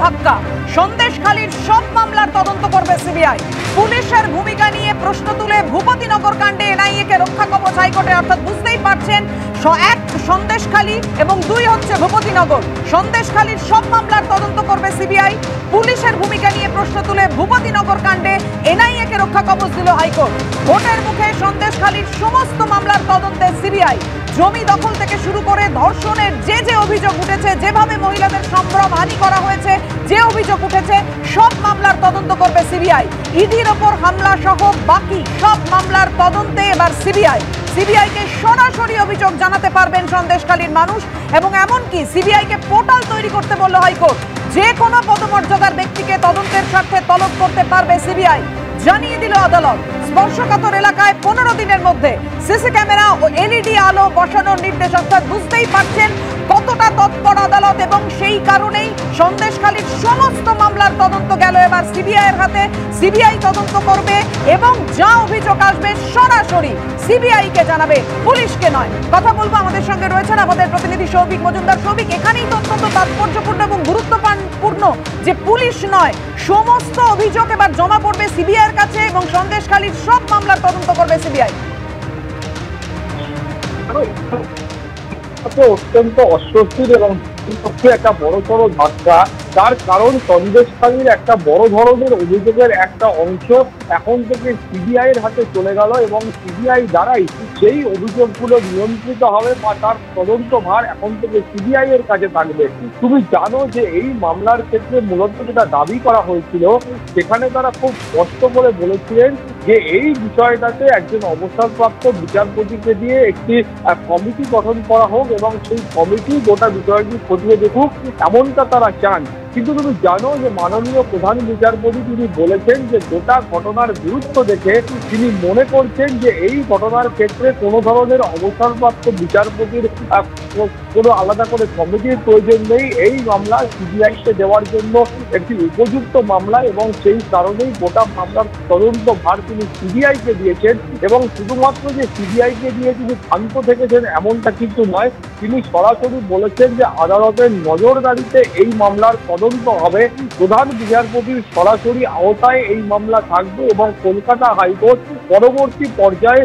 ধাক্কা, সন্দেশখালীর সব মামলার তদন্ত করবে সিবিআই। পুলিশের ভূমিকা নিয়ে প্রশ্ন তুলে ভূপতিনগর কাণ্ডে এনআইএ কে রক্ষা কবচ হাইকোর্টে। অর্থাৎ বুঝতেই পারছেন, এক সন্দেশখালী এবং দুই হচ্ছে ভূপতিনগর। সন্দেশখালীর সব মামলার তদন্ত করবে সিবিআই। পুলিশের ভূমিকা নিয়ে প্রশ্ন তুলে ভূপতিনগর কাণ্ডে এনআইএ কে রক্ষা কবচ দিল হাইকোর্ট। ভোটের মুখে সন্দেশখালীর সমস্ত মামলার তদন্তে সিবিআই। জমি দখল থেকে শুরু করে ধর্ষণের যে অভিযোগ উঠেছে, যেভাবে মহিলাদের সম্ভ্রম হানি করা হয়েছে, যে অভিযোগ উঠেছে, সব মামলার তদন্ত করবে সিবিআই। ইডির ওপর হামলা সহ বাকি সব মামলার তদন্তে এবার সিবিআই। সিবিআইকে সরাসরি অভিযোগ জানাতে পারবেন সন্দেশখালীর মানুষ, এবং এমনকি সিবিআইকে পোর্টাল তৈরি করতে বলল হাইকোর্ট। যে কোনো পদমর্যাদার ব্যক্তিকে তদন্তের স্বার্থে তলব করতে পারবে সিবিআই, জানিয়ে দিল আদালত। স্পর্শকাতর এলাকায় 15 দিনের মধ্যে সিসি ক্যামেরা ও এলইডি আলো বসানোর নির্দেশ। অর্থাৎ বুঝতেই পারছেন কতটা তৎপর আদালত, এবং সেই কারণেই সন্দেশখালীর সমস্ত মামলার তদন্ত গেল এবার সিবিআই এর হাতে। সিবিআই তদন্ত করবে এবং যা অভিযোগ আসবে সরাসরি সিবিআই কে জানাবে, পুলিশকে নয়। কথা বলবো, আমাদের সঙ্গে রয়েছেন আমাদের প্রতিনিধি সৌভিক মজুমদার। সৌভিক, এখানেই অত্যন্ত তাৎপর্যপূর্ণ এবং গুরুত্বপূর্ণ যে পুলিশ নয়, সমস্ত অভিযোগ এবার জমা পড়বে সিবিআই এর কাছে এবং সন্দেশখালীর সব মামলার তদন্ত করবে সিবিআই। অত্যন্ত অস্বস্তির এবং একটা বড়সড় ধাক্কা। তার কারণ সন্দেশখালীর একটা বড় ধরনের অভিযোগের একটা অংশ এখন থেকে সিবিআই এর হাতে চলে গেল, এবং সিবিআই দ্বারাই সেই অভিযোগগুলো নিয়ন্ত্রিত হবে বা তার তদন্ত ভার এখন থেকে সিবিআই এর কাছে থাকবে। তুমি জানো যে এই মামলার ক্ষেত্রে মূলত যেটা দাবি করা হয়েছিল, সেখানে তারা খুব স্পষ্ট করে বলেছিলেন যে এই বিষয়টাতে একজন অবসরপ্রাপ্ত বিচারপতিকে দিয়ে একটি কমিটি গঠন করা হোক এবং সেই কমিটি গোটা বিষয়টি খতিয়ে দেখুক, এমনটা তারা চান। কিন্তু তুমি জানো যে মাননীয় প্রধান বিচারপতি তিনি বলেছেন যে গোটা ঘটনার গুরুত্ব দেখে তিনি মনে করছেন যে এই ঘটনার ক্ষেত্রে কোনো ধরনের অবসরপ্রাপ্ত বিচারপতির কোনো আলাদা করে কমিটির প্রয়োজন নেই। এই মামলা সিবিআইকে দেওয়ার জন্য একটি উপযুক্ত মামলা, এবং সেই কারণেই গোটা মামলার তদন্ত ভার তিনি সিবিআইকে দিয়েছেন। এবং শুধুমাত্র যে সিবিআইকে দিয়ে তিনি ক্ষান্ত থেকেছেন এমনটা কিন্তু নয়, তিনি সরাসরি বলেছেন যে আদালতের নজরদারিতে এই মামলার তদন্ত হবে, প্রধান বিচারপতির সরাসরি আওতায় এই মামলা থাকবে, এবং কলকাতা হাইকোর্ট পরবর্তী পর্যায়ে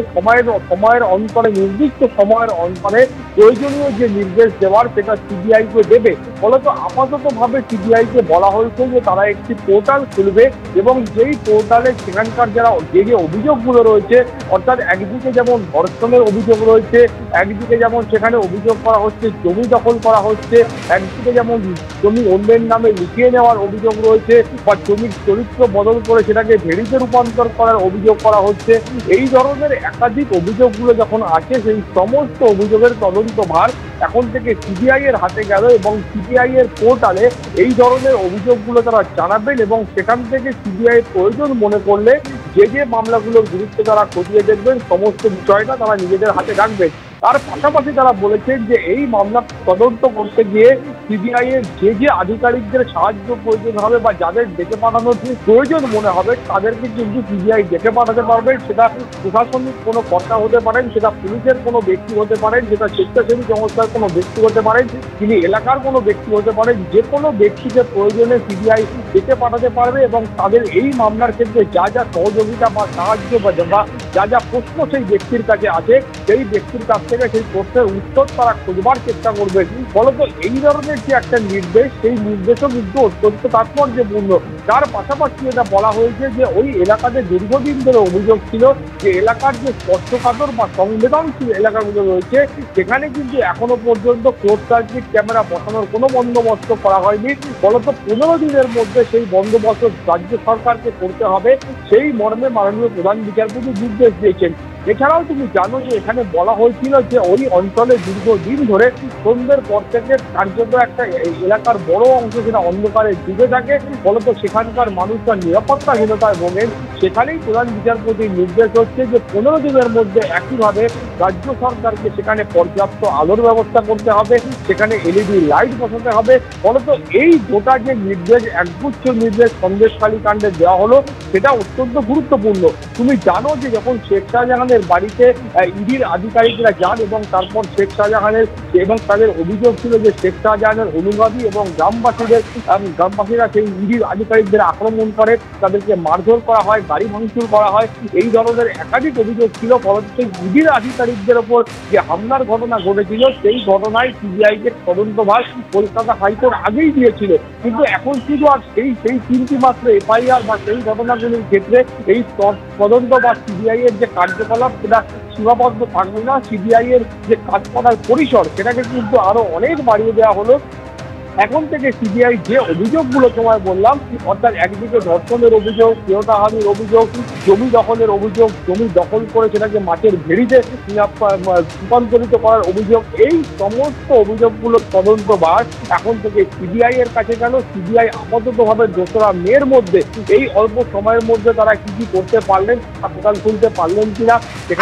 সময়ের অন্তরে, নির্দিষ্ট সময়ের অন্তরে প্রয়োজনীয় যে নির্দেশ দেওয়ার সেটা সিবিআইকে দেবে। ফলত আপাততভাবে সিবিআইকে বলা হয়েছে যে তারা একটি পোর্টাল খুলবে, এবং যেই পোর্টালে সেখানকার যে অভিযোগগুলো রয়েছে, অর্থাৎ একদিকে যেমন ধর্ষণের অভিযোগ রয়েছে, একদিকে যেমন সেখানে অভিযোগ করা হচ্ছে জমি দখল করা হচ্ছে, একদিকে যেমন জমি অন্যের নামে লিখিয়ে নেওয়ার অভিযোগ রয়েছে, বা জমির চরিত্র বদল করে সেটাকে ভেড়িতে রূপান্তর করার অভিযোগ করা হচ্ছে। এই ধরনের একাধিক অভিযোগগুলো যখন আছে, সেই সমস্ত অভিযোগের তদন্ত ভার এখন থেকে সিবিআই এর হাতে গেল, এবং সিবিআই এর পোর্টালে এই ধরনের অভিযোগগুলো তারা জানাবেন, এবং সেখান থেকে সিবিআই প্রয়োজন মনে করলে যে মামলাগুলোর গুরুত্ব তারা খতিয়ে দেখবেন, সমস্ত বিষয়টা তারা নিজেদের হাতে রাখবেন। তার পাশাপাশি তারা বলেছেন যে এই মামলা তদন্ত করতে গিয়ে সিবিআই এর যে আধিকারিকদের সাহায্য প্রয়োজন হবে বা যাদের ডেকে পাঠানোর প্রয়োজন মনে হবে, তাদেরকে কিন্তু সিবিআই ডেকে পাঠাতে পারবেন। সেটা প্রশাসনিক কোনো কর্তা হতে পারেন, সেটা পুলিশের কোনো ব্যক্তি হতে পারেন, সেটা স্বেচ্ছাসেবী সংস্থার কোনো ব্যক্তি হতে পারেন, তিনি এলাকার কোনো ব্যক্তি হতে পারেন। যে কোনো ব্যক্তিকে প্রয়োজনে সিবিআই ডেকে পাঠাতে পারবে, এবং তাদের এই মামলার ক্ষেত্রে যা সহযোগিতা বা সাহায্য বা যা প্রশ্ন সেই ব্যক্তির কাছে আছে, সেই ব্যক্তির কাছ থেকে সেই প্রশ্নের উত্তর তারা খোঁজবার চেষ্টা করবে। ফলত এই ধরনের যে একটা নির্দেশ, সেই নির্দেশও কিন্তু অত্যন্ত তাৎপর্যপূর্ণ। তার পাশাপাশি এটা বলা হয়েছে যে ওই এলাকাতে দীর্ঘদিন ধরে অভিযোগ ছিল যে এলাকার যে স্পর্শকাতর বা সংবেদনশীল এলাকাগুলো রয়েছে, সেখানে কিন্তু এখনো পর্যন্ত ক্লোজ সার্কিট ক্যামেরা বসানোর কোনো বন্দোবস্ত করা হয়নি। ফলত 15 দিনের মধ্যে সেই বন্দোবস্ত রাজ্য সরকারকে করতে হবে, সেই মর্মে মাননীয় প্রধান বিচারপতি নির্দেশ দিয়েছেন। এছাড়াও তুমি জানো যে এখানে বলা হয়েছিল যে ওই অঞ্চলে দীর্ঘদিন ধরে সন্ধ্যের পর থেকে কার্যত একটা এলাকার বড় অংশ যেটা অন্ধকারে ডুবে থাকে, ফলত সেখানকার মানুষরা নিরাপত্তাহীনতায় ভোগেন। সেখানেই প্রধান বিচারপতির নির্দেশ হচ্ছে যে 15 দিনের মধ্যে একইভাবে রাজ্য সরকারকে সেখানে পর্যাপ্ত আলোর ব্যবস্থা করতে হবে, সেখানে এলইডি লাইট বসাতে হবে। ফলত এই গোটা যে নির্দেশ, একগুচ্ছ নির্দেশ সন্দেশখালী কাণ্ডে দেওয়া হলো, সেটা অত্যন্ত গুরুত্বপূর্ণ। তুমি জানো যে যখন শেখ শাহজাহানের শাহজাহানের বাড়িতে ইডির আধিকারিকরা যান এবং তারপর শেখ শাহজাহানের এবং তাদের অভিযোগ ছিল যে শেখ শাহজাহানের অনুগামী এবং গ্রামবাসীরা সেই ইডির আধিকারিকদের আক্রমণ করে, তাদেরকে মারধর করা হয়, গাড়ি ভাঙচুর করা হয়, এই ধরনের একাধিক অভিযোগ ছিল। ফলত সেই ইডির আধিকারিকদের ওপর যে হামলার ঘটনা ঘটেছিল সেই ঘটনায় সিবিআইকে তদন্তভার কলকাতা হাইকোর্ট আগেই দিয়েছিল, কিন্তু এখন শুধু আর সেই তিনটি মাত্র এফআইআর বা সেই ঘটনাগুলির ক্ষেত্রে এই তদন্ত বা সিবিআই এর যে কার্যকলাপ সেটা সীমাবদ্ধ থাকবে না। সিবিআই এর যে কাজ করার পরিসর সেটাকে কিন্তু আরো অনেক বাড়িয়ে দেওয়া হলো। এখন থেকে সিবিআই যে অভিযোগগুলো তোমায় বললাম, অর্থাৎ একদিকে ধর্ষণের অভিযোগ, শ্লীলতাহানির অভিযোগ, জমি দখলের অভিযোগ, জমি দখল করে সেটাকে মাঠের ভেড়িতে রূপান্তরিত করার অভিযোগ, এই সমস্ত অভিযোগগুলোর তদন্তভার এখন থেকে সিবিআই এর কাছে গেল। সিবিআই আপাততভাবে 2রা মের মধ্যে এই অল্প সময়ের মধ্যে তারা কি করতে পারলেন, হাসপাতাল খুলতে পারলেন কিনা,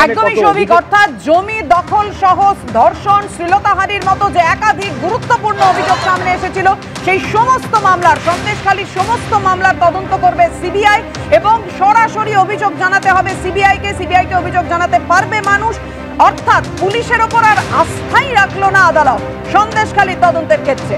একদমই সঠিক। অর্থাৎ জমি দখল সহ ধর্ষণ, শ্লীলতাহানির মতো যে একাধিক গুরুত্বপূর্ণ অভিযোগ সামনে এসেছিল সেই সমস্ত মামলার, সন্দেশখালীর সমস্ত মামলার তদন্ত করবে সিবিআই এবং সরাসরি অভিযোগ জানাতে হবে সিবিআইকে অভিযোগ জানাতে পারবে মানুষ। অর্থাৎ পুলিশের ওপর আর আস্থাই রাখলো না আদালত সন্দেশখালীর তদন্তের ক্ষেত্রে।